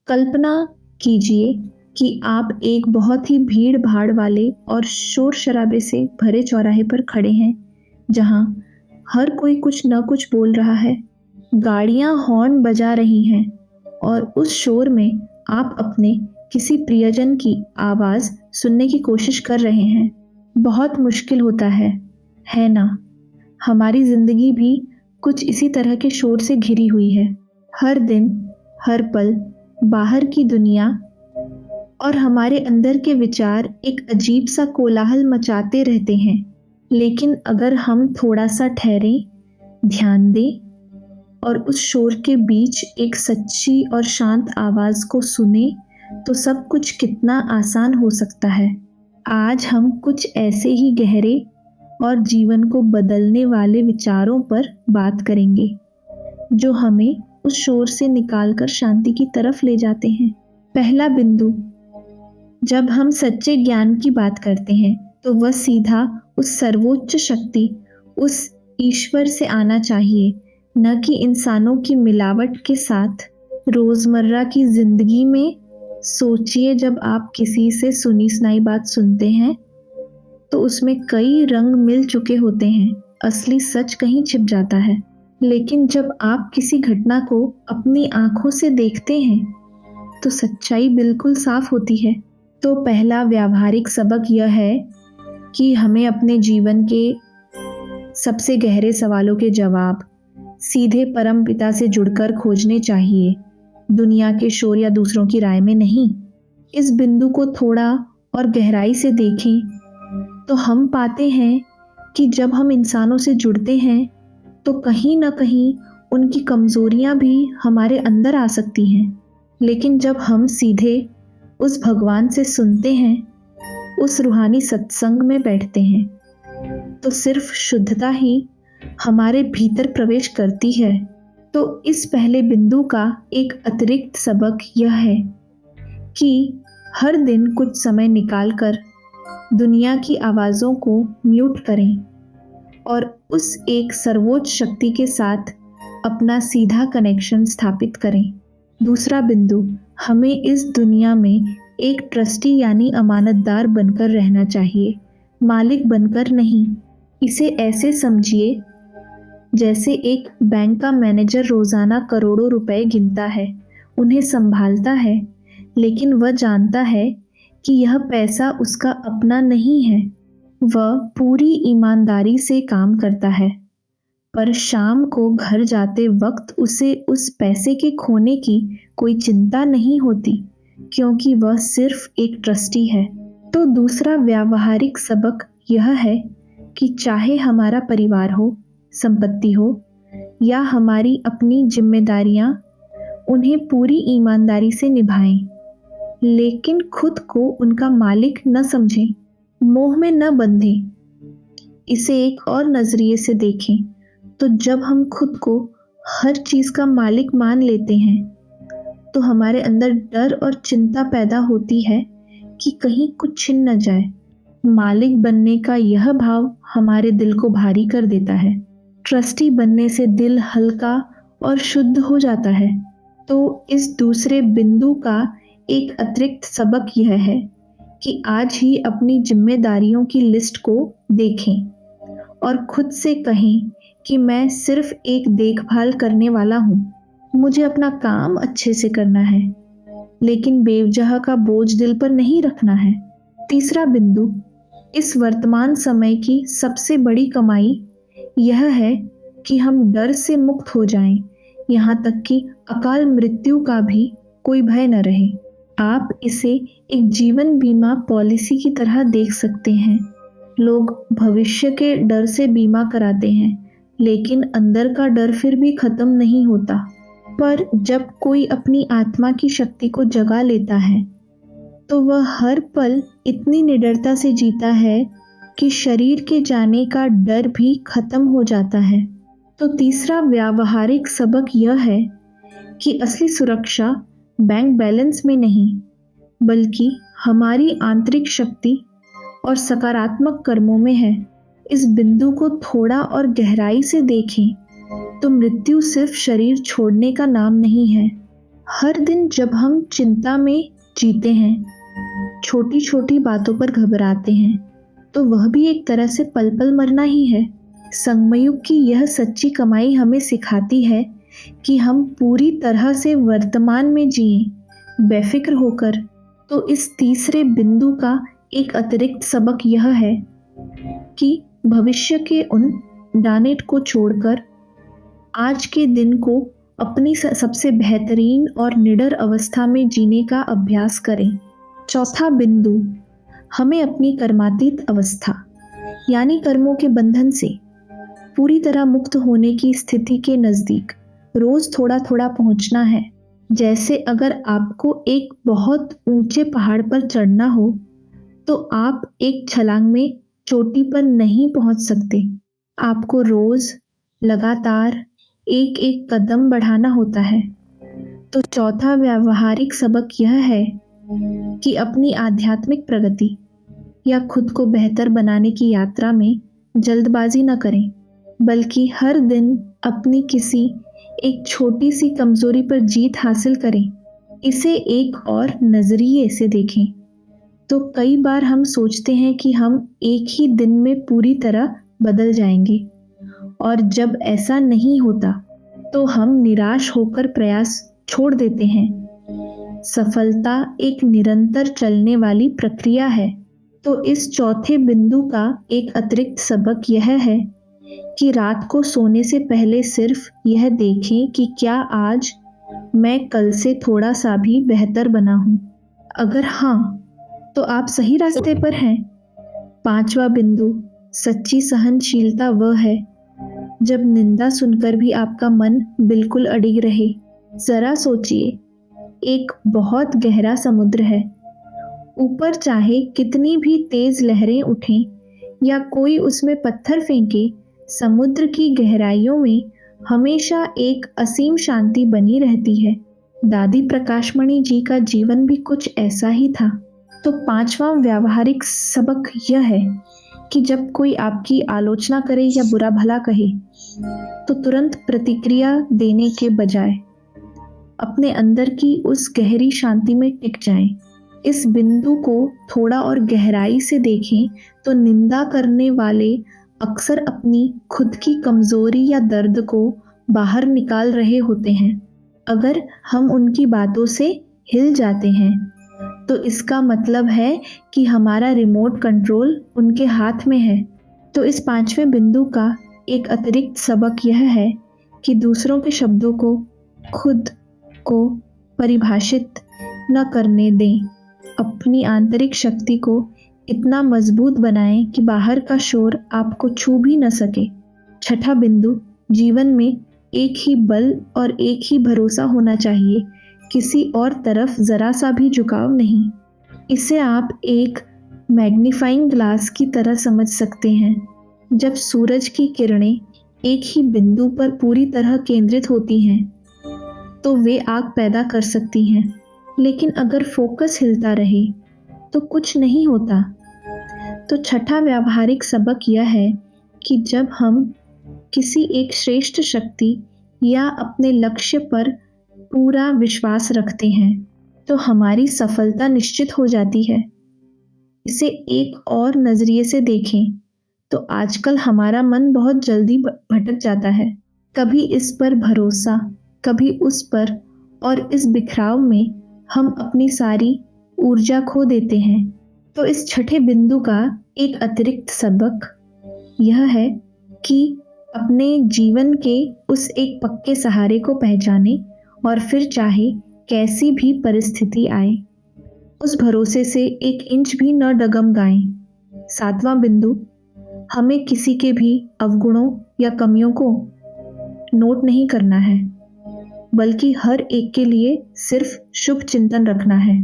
कल्पना कीजिए कि आप एक बहुत ही भीड़-भाड़ वाले और शोर-शराबे से भरे चौराहे पर खड़े हैं, जहाँ हर कोई कुछ न कुछ बोल रहा है। गाड़ियाँ हॉर्न बजा रही हैं और उस शोर में आप अपने किसी प्रियजन की आवाज़ सुनने की कोशिश कर रहे हैं। बहुत मुश्किल होता है ना? हमारी ज़िंदगी भी कुछ इसी तरह के शोर से घिरी हुई है। हर दिन, हर पल, बाहर की दुनिया और हमारे अंदर के विचार एक अजीब सा कोलाहल मचाते रहते हैं। लेकिन अगर हम थोड़ा सा ठहरें, ध्यान दें और उस शोर के बीच एक सच्ची और शांत आवाज़ को सुने, तो सब कुछ कितना आसान हो सकता है। आज हम कुछ ऐसे ही गहरे और जीवन को बदलने वाले विचारों पर बात करेंगे, जो हमें उस शोर से निकालकर शांति की तरफ ले जाते हैं। पहला बिंदु, जब हम सच्चे ज्ञान की बात करते हैं, तो वह सीधा उस सर्वोच्च शक्ति, उस ईश्वर से आना चाहिए, न कि इंसानों की मिलावट के साथ। रोज़मर्रा की ज़िंदगी में सोचिए, जब आप किसी से सुनी-सुनाई बात सुनते हैं, तो उसमें कई रंग मिल चुके होते हैं, असली सच कहीं छिप जाता है। लेकिन जब आप किसी घटना को अपनी आँखों से देखते हैं, तो सच्चाई बिल्कुल साफ होती है। तो पहला व्यावहारिक सबक यह है कि हमें अपने जीवन के सबसे गहरे सवालों के जवाब सीधे परमपिता से जुड़कर खोजने चाहिए, दुनिया के शोर या दूसरों की राय में नहीं। इस बिंदु को थोड़ा और गहराई से देखें, तो हम पाते हैं कि जब हम इंसानों से जुड़ते हैं, तो कहीं न कहीं उनकी कमज़ोरियाँ भी हमारे अंदर आ सकती हैं। लेकिन जब हम सीधे उस भगवान से सुनते हैं, उस रूहानी सत्संग में बैठते हैं, तो सिर्फ शुद्धता ही हमारे भीतर प्रवेश करती है। तो इस पहले बिंदु का एक अतिरिक्त सबक यह है कि हर दिन कुछ समय निकालकर दुनिया की आवाज़ों को म्यूट करें और उस एक सर्वोच्च शक्ति के साथ अपना सीधा कनेक्शन स्थापित करें। दूसरा बिंदु, हमें इस दुनिया में एक ट्रस्टी यानी अमानतदार बनकर रहना चाहिए, मालिक बनकर नहीं। इसे ऐसे समझिए जैसे एक बैंक का मैनेजर रोज़ाना करोड़ों रुपए गिनता है, उन्हें संभालता है, लेकिन वह जानता है कि यह पैसा उसका अपना नहीं है। वह पूरी ईमानदारी से काम करता है, पर शाम को घर जाते वक्त उसे उस पैसे के खोने की कोई चिंता नहीं होती, क्योंकि वह सिर्फ एक ट्रस्टी है। तो दूसरा व्यावहारिक सबक यह है कि चाहे हमारा परिवार हो, संपत्ति हो या हमारी अपनी जिम्मेदारियां, उन्हें पूरी ईमानदारी से निभाएं, लेकिन खुद को उनका मालिक न समझें, मोह में न बंधें। इसे एक और नज़रिए से देखें, तो जब हम खुद को हर चीज़ का मालिक मान लेते हैं, तो हमारे अंदर डर और चिंता पैदा होती है कि कहीं कुछ छिन न जाए। मालिक बनने का यह भाव हमारे दिल को भारी कर देता है। ट्रस्टी बनने से दिल हल्का और शुद्ध हो जाता है। तो इस दूसरे बिंदु का एक अतिरिक्त सबक यह है कि आज ही अपनी जिम्मेदारियों की लिस्ट को देखें और खुद से कहें कि मैं सिर्फ एक देखभाल करने वाला हूँ। मुझे अपना काम अच्छे से करना है, लेकिन बेवजह का बोझ दिल पर नहीं रखना है। तीसरा बिंदु, इस वर्तमान समय की सबसे बड़ी कमाई यह है कि हम डर से मुक्त हो जाएं, यहाँ तक कि अकाल मृत्यु का भी कोई भय न रहे। आप इसे एक जीवन बीमा पॉलिसी की तरह देख सकते हैं। लोग भविष्य के डर से बीमा कराते हैं, लेकिन अंदर का डर फिर भी खत्म नहीं होता। पर जब कोई अपनी आत्मा की शक्ति को जगा लेता है, तो वह हर पल इतनी निडरता से जीता है कि शरीर के जाने का डर भी खत्म हो जाता है। तो तीसरा व्यावहारिक सबक यह है कि असली सुरक्षा बैंक बैलेंस में नहीं, बल्कि हमारी आंतरिक शक्ति और सकारात्मक कर्मों में है। इस बिंदु को थोड़ा और गहराई से देखें, तो मृत्यु सिर्फ शरीर छोड़ने का नाम नहीं है। हर दिन जब हम चिंता में जीते हैं, छोटी छोटी बातों पर घबराते हैं, तो वह भी एक तरह से पल पल मरना ही है। संगमयुग की यह सच्ची कमाई हमें सिखाती है कि हम पूरी तरह से वर्तमान में जिएं, बेफिक्र होकर। तो इस तीसरे बिंदु का एक अतिरिक्त सबक यह है कि भविष्य के उन डानेट को छोड़कर आज के दिन को अपनी सबसे बेहतरीन और निडर अवस्था में जीने का अभ्यास करें। चौथा बिंदु, हमें अपनी कर्मातीत अवस्था यानी कर्मों के बंधन से पूरी तरह मुक्त होने की स्थिति के नज़दीक रोज थोड़ा थोड़ा पहुंचना है। जैसे अगर आपको एक बहुत ऊंचे पहाड़ पर चढ़ना हो तो आप एक छलांग में चोटी पर नहीं पहुंच सकते। आपको रोज लगातार एक एक कदम बढ़ाना होता है। तो चौथा व्यावहारिक सबक यह है कि अपनी आध्यात्मिक प्रगति या खुद को बेहतर बनाने की यात्रा में जल्दबाजी न करें, बल्कि हर दिन अपनी किसी एक छोटी सी कमजोरी पर जीत हासिल करें। इसे एक और नजरिए से देखें। तो कई बार हम सोचते हैं कि हम एक ही दिन में पूरी तरह बदल जाएंगे, और जब ऐसा नहीं होता तो हम निराश होकर प्रयास छोड़ देते हैं। सफलता एक निरंतर चलने वाली प्रक्रिया है। तो इस चौथे बिंदु का एक अतिरिक्त सबक यह है कि रात को सोने से पहले सिर्फ यह देखें कि क्या आज मैं कल से थोड़ा सा भी बेहतर बना हूं। अगर हाँ, तो आप सही रास्ते पर हैं। पांचवा बिंदु, सच्ची सहनशीलता वह है जब निंदा सुनकर भी आपका मन बिल्कुल अडिग रहे। जरा सोचिए, एक बहुत गहरा समुद्र है। ऊपर चाहे कितनी भी तेज लहरें उठें या कोई उसमें पत्थर फेंके, समुद्र की गहराइयों में हमेशा एक असीम शांति बनी रहती है। दादी प्रकाशमणि जी का जीवन भी कुछ ऐसा ही था। तो पांचवा व्यावहारिक सबक यह है कि जब कोई आपकी आलोचना करे या बुरा भला कहे, तो तुरंत प्रतिक्रिया देने के बजाय अपने अंदर की उस गहरी शांति में टिक जाएं। इस बिंदु को थोड़ा और गहराई से देखें तो निंदा करने वाले अक्सर अपनी खुद की कमजोरी या दर्द को बाहर निकाल रहे होते हैं। अगर हम उनकी बातों से हिल जाते हैं तो इसका मतलब है कि हमारा रिमोट कंट्रोल उनके हाथ में है। तो इस पांचवें बिंदु का एक अतिरिक्त सबक यह है कि दूसरों के शब्दों को खुद को परिभाषित न करने दें। अपनी आंतरिक शक्ति को इतना मजबूत बनाएं कि बाहर का शोर आपको छू भी न सके। छठा बिंदु, जीवन में एक ही बल और एक ही भरोसा होना चाहिए, किसी और तरफ जरा सा भी झुकाव नहीं। इसे आप एक मैग्नीफाइंग ग्लास की तरह समझ सकते हैं। जब सूरज की किरणें एक ही बिंदु पर पूरी तरह केंद्रित होती हैं तो वे आग पैदा कर सकती हैं, लेकिन अगर फोकस हिलता रहे तो कुछ नहीं होता। तो छठा व्यावहारिक सबक यह है कि जब हम किसी एक श्रेष्ठ शक्ति या अपने लक्ष्य पर पूरा विश्वास रखते हैं तो हमारी सफलता निश्चित हो जाती है। इसे एक और नजरिए से देखें तो आजकल हमारा मन बहुत जल्दी भटक जाता है, कभी इस पर भरोसा, कभी उस पर, और इस बिखराव में हम अपनी सारी ऊर्जा खो देते हैं। तो इस छठे बिंदु का एक अतिरिक्त सबक यह है कि अपने जीवन के उस एक पक्के सहारे को पहचानें और फिर चाहे कैसी भी परिस्थिति आए, उस भरोसे से एक इंच भी न डगमगाएं। सातवां बिंदु, हमें किसी के भी अवगुणों या कमियों को नोट नहीं करना है, बल्कि हर एक के लिए सिर्फ शुभ चिंतन रखना है।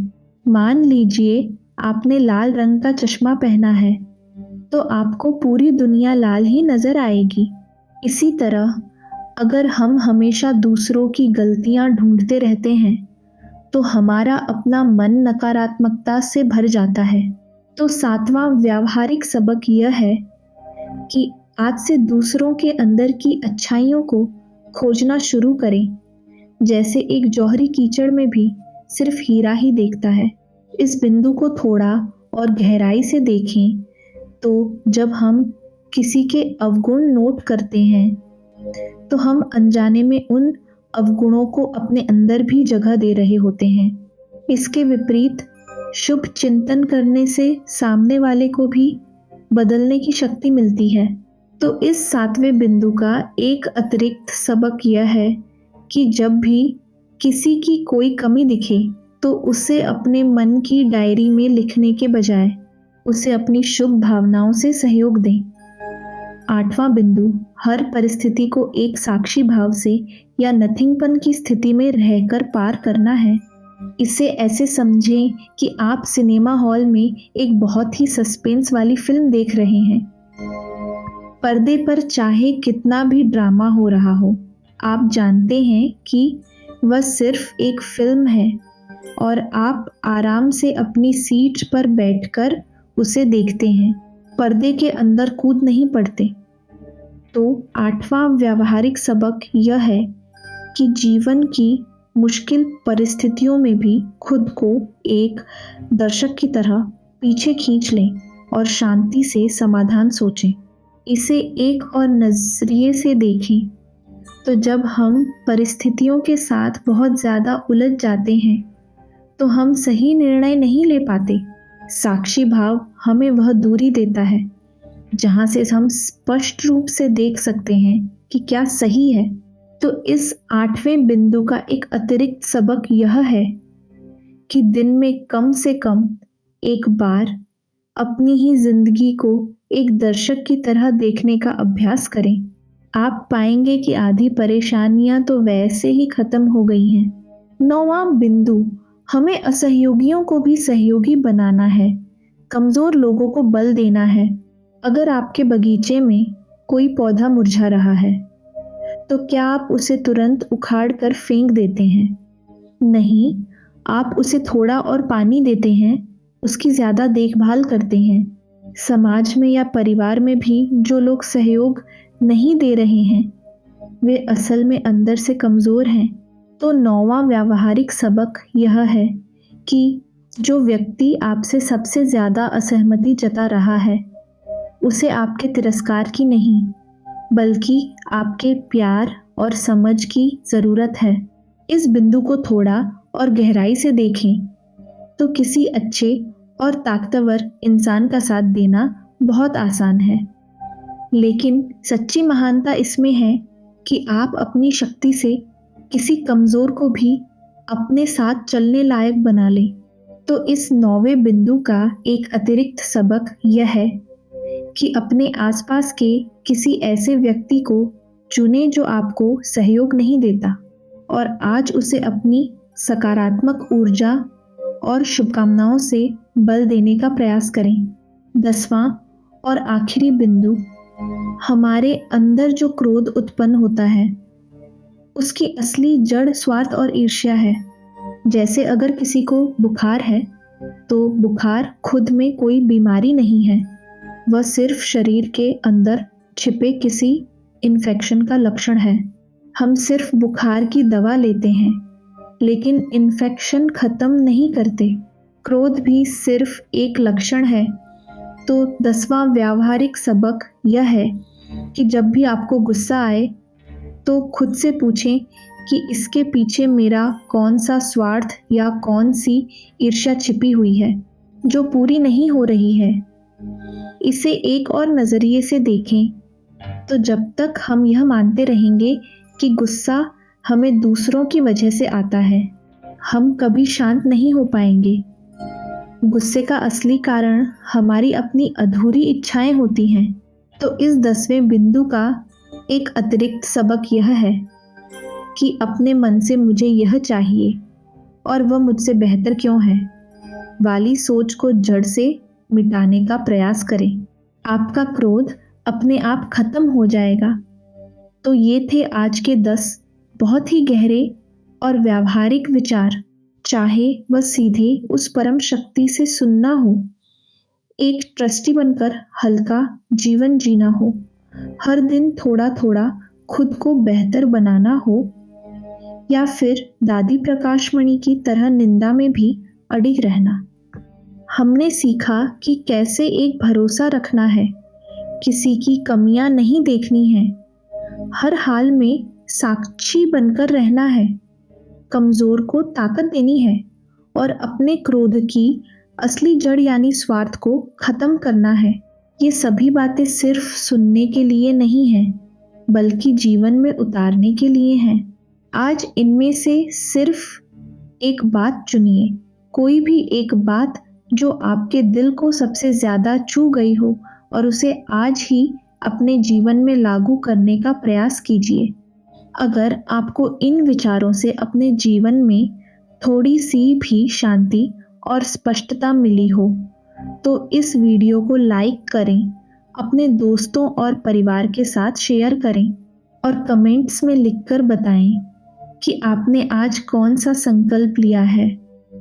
मान लीजिए आपने लाल रंग का चश्मा पहना है तो आपको पूरी दुनिया लाल ही नजर आएगी। इसी तरह अगर हम हमेशा दूसरों की गलतियां ढूंढते रहते हैं तो हमारा अपना मन नकारात्मकता से भर जाता है। तो सातवां व्यावहारिक सबक यह है कि आज से दूसरों के अंदर की अच्छाइयों को खोजना शुरू करें, जैसे एक जौहरी कीचड़ में भी सिर्फ हीरा ही देखता है। इस बिंदु को थोड़ा और गहराई से देखें तो जब हम किसी के अवगुण नोट करते हैं तो हम अनजाने में उन अवगुणों को अपने अंदर भी जगह दे रहे होते हैं। इसके विपरीत शुभ चिंतन करने से सामने वाले को भी बदलने की शक्ति मिलती है। तो इस 7वें बिंदु का एक अतिरिक्त सबक यह है कि जब भी किसी की कोई कमी दिखे तो उसे अपने मन की डायरी में लिखने के बजाय उसे अपनी शुभ भावनाओं से सहयोग दें। 8वां बिंदु हर परिस्थिति को एक साक्षी भाव से या नथिंगपन की स्थिति में रहकर पार करना है। इसे ऐसे समझें कि आप सिनेमा हॉल में एक बहुत ही सस्पेंस वाली फिल्म देख रहे हैं। पर्दे पर चाहे कितना भी ड्रामा हो रहा हो, आप जानते हैं कि वह सिर्फ एक फिल्म है और आप आराम से अपनी सीट पर बैठकर उसे देखते हैं, पर्दे के अंदर कूद नहीं पड़ते। तो 8वां व्यावहारिक सबक यह है कि जीवन की मुश्किल परिस्थितियों में भी खुद को एक दर्शक की तरह पीछे खींच लें और शांति से समाधान सोचें। इसे एक और नजरिए से देखें तो जब हम परिस्थितियों के साथ बहुत ज़्यादा उलझ जाते हैं तो हम सही निर्णय नहीं ले पाते। साक्षी भाव हमें वह दूरी देता है जहाँ से हम स्पष्ट रूप से देख सकते हैं कि क्या सही है। तो इस 8वें बिंदु का एक अतिरिक्त सबक यह है कि दिन में कम से कम एक बार अपनी ही जिंदगी को एक दर्शक की तरह देखने का अभ्यास करें। आप पाएंगे कि आधी परेशानियां तो वैसे ही खत्म हो गई हैं। 9वां बिंदु हमें असहयोगियों को भी सहयोगी बनाना है, कमजोर लोगों को बल देना है। अगर आपके बगीचे में कोई पौधा मुरझा रहा है तो क्या आप उसे तुरंत उखाड़ कर फेंक देते हैं? नहीं, आप उसे थोड़ा और पानी देते हैं, उसकी ज़्यादा देखभाल करते हैं। समाज में या परिवार में भी जो लोग सहयोग नहीं दे रहे हैं वे असल में अंदर से कमज़ोर हैं। तो 9वां व्यावहारिक सबक यह है कि जो व्यक्ति आपसे सबसे ज़्यादा असहमति जता रहा है उसे आपके तिरस्कार की नहीं बल्कि आपके प्यार और समझ की ज़रूरत है। इस बिंदु को थोड़ा और गहराई से देखें तो किसी अच्छे और ताकतवर इंसान का साथ देना बहुत आसान है, लेकिन सच्ची महानता इसमें है कि आप अपनी शक्ति से किसी कमज़ोर को भी अपने साथ चलने लायक बना लें। तो इस 9वें बिंदु का एक अतिरिक्त सबक यह है कि अपने आसपास के किसी ऐसे व्यक्ति को चुनें जो आपको सहयोग नहीं देता और आज उसे अपनी सकारात्मक ऊर्जा और शुभकामनाओं से बल देने का प्रयास करें। 10वां और आखिरी बिंदु हमारे अंदर जो क्रोध उत्पन्न होता है उसकी असली जड़ स्वार्थ और ईर्ष्या है। जैसे अगर किसी को बुखार है तो बुखार खुद में कोई बीमारी नहीं है, वह सिर्फ शरीर के अंदर छिपे किसी इन्फेक्शन का लक्षण है। हम सिर्फ बुखार की दवा लेते हैं लेकिन इन्फेक्शन खत्म नहीं करते। क्रोध भी सिर्फ एक लक्षण है। तो 10वां व्यावहारिक सबक यह है कि जब भी आपको गुस्सा आए तो खुद से पूछें कि इसके पीछे मेरा कौन सा स्वार्थ या कौन सी ईर्ष्या छिपी हुई है जो पूरी नहीं हो रही है। इसे एक और नज़रिए से देखें तो जब तक हम यह मानते रहेंगे कि गुस्सा हमें दूसरों की वजह से आता है, हम कभी शांत नहीं हो पाएंगे। गुस्से का असली कारण हमारी अपनी अधूरी इच्छाएं होती हैं। तो इस 10वें बिंदु का एक अतिरिक्त सबक यह है कि अपने मन से मुझे यह चाहिए और वह मुझसे बेहतर क्यों है वाली सोच को जड़ से मिटाने का प्रयास करें। आपका क्रोध अपने आप खत्म हो जाएगा। तो ये थे आज के 10 बहुत ही गहरे और व्यावहारिक विचार। चाहे वह सीधे उस परम शक्ति से सुनना हो, एक ट्रस्टी बनकर हल्का जीवन जीना हो, हर दिन थोड़ा थोड़ा खुद को बेहतर बनाना हो, या फिर दादी प्रकाशमणि की तरह निंदा में भी अडिग रहना। हमने सीखा कि कैसे एक भरोसा रखना है, किसी की कमियां नहीं देखनी है, हर हाल में साक्षी बनकर रहना है, कमजोर को ताकत देनी है और अपने क्रोध की असली जड़ यानी स्वार्थ को खत्म करना है। ये सभी बातें सिर्फ सुनने के लिए नहीं हैं, बल्कि जीवन में उतारने के लिए हैं। आज इनमें से सिर्फ एक बात चुनिए, कोई भी एक बात जो आपके दिल को सबसे ज्यादा छू गई हो और उसे आज ही अपने जीवन में लागू करने का प्रयास कीजिए। अगर आपको इन विचारों से अपने जीवन में थोड़ी सी भी शांति और स्पष्टता मिली हो, तो इस वीडियो को लाइक करें, अपने दोस्तों और परिवार के साथ शेयर करें और कमेंट्स में लिखकर बताएं कि आपने आज कौन सा संकल्प लिया है।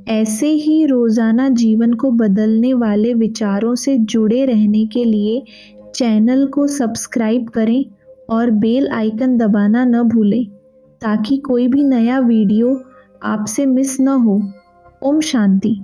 ऐसे ही रोजाना जीवन को बदलने वाले विचारों से जुड़े रहने के लिए चैनल को सब्सक्राइब करें और बेल आइकन दबाना न भूलें, ताकि कोई भी नया वीडियो आपसे मिस न हो। ओम शांति।